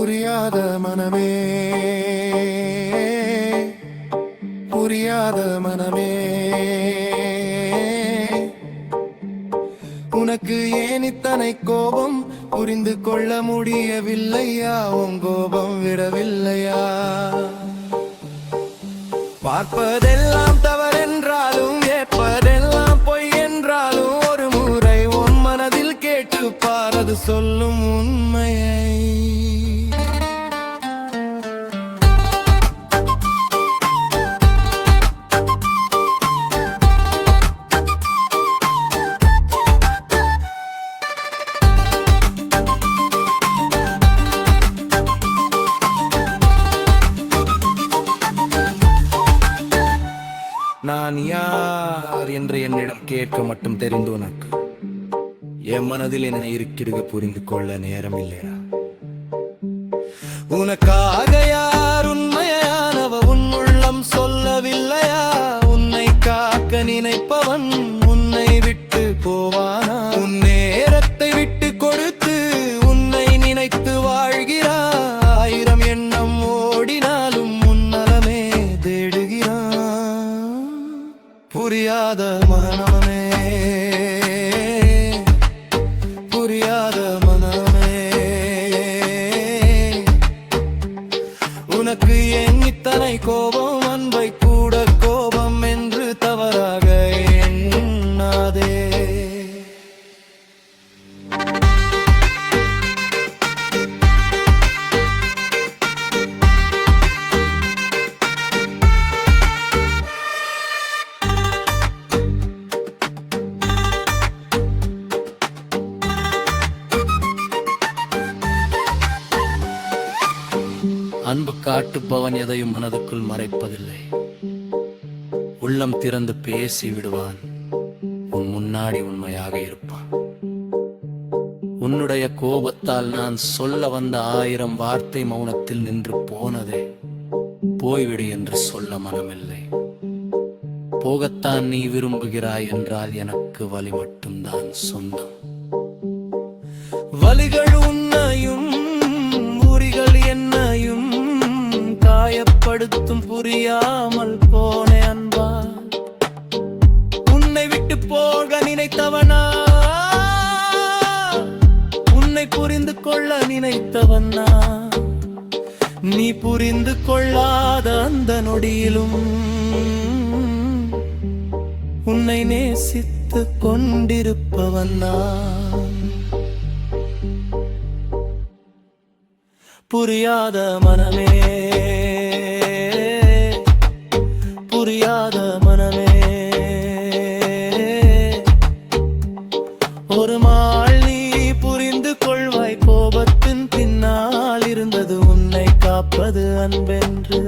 புரியாத மனமே, புரியாத மனமே, உனக்கு ஏன் இத்தனை கோபம்? புரிந்து கொள்ள முடியவில்லையா? உன் கோபம் விடவில்லையா? பார்ப்பதெல்லாம் தவறென்றாலும் ஏற்பதெல்லாம் பொய் என்றாலும் ஒரு முறை உன் மனதில் கேட்டு பாரது சொல்லும் உண்மையை. நான் யார் என்று என்னிடம் கேட்க மட்டும் தெரிந்து உனக்கு என் மனதில் என்ன இருக்கிறது புரிந்து கொள்ள நேரம் இல்லையா? உனக்காக யார் உண்மையானவ உன் உள்ளம் சொல்லவில்லையா? உன்னை காக்க நினைப்பவன் உன்னை விட்டு போவானா? உன் நேரத்தை விட்டு கொடுத்து உன்னை நினைத்து வாழ்கிறான். ஆயிரம் எண்ணம் ஓடினாலும் உன் நலமே தேடுகிறான். புரியாத மனமே, புரியாத மனமே, உனக்கு ஏன் இத்தனை கோபம்? அன்பை கூட கோபம் என்று தவறாக எண்ணாதே. அன்பு காட்டுப்பவன் எதையும் மனதுக்குள் மறைப்பதில்லை. உள்ளம் திறந்து பேசி விடுவான். உன் முன்னாடி உண்மையாக இருப்பான். உன்னுடைய கோபத்தால் நான் சொல்ல வந்த 1000 வார்த்தை மௌனத்தில் நின்று போனதே. போய்விடு என்று சொல்ல மனமில்லை. போகத்தான் நீ விரும்புகிறாய் என்றால் எனக்கு வலி மட்டும்தான் சொந்தம். வலிகள் உன்னையும் உரிகள் என்னையும் காயப்படுத்தும். புரியாமல் போனே அன்பா, உன்னை விட்டு போக நினைத்தவனா? உன்னை புரிந்து கொள்ள நினைத்தவனா? நீ புரிந்து கொள்ளாத அந்த நொடியிலும் உன்னை நேசித்து கொண்டிருப்பவனா? புரியாத மனமே, புரியாத மனமே, ஒரு நாள் நீ புரிந்து கொள்வாய். கோபத்தின் பின்னால் இருந்தது உன்னை காப்பது அன்பென்று.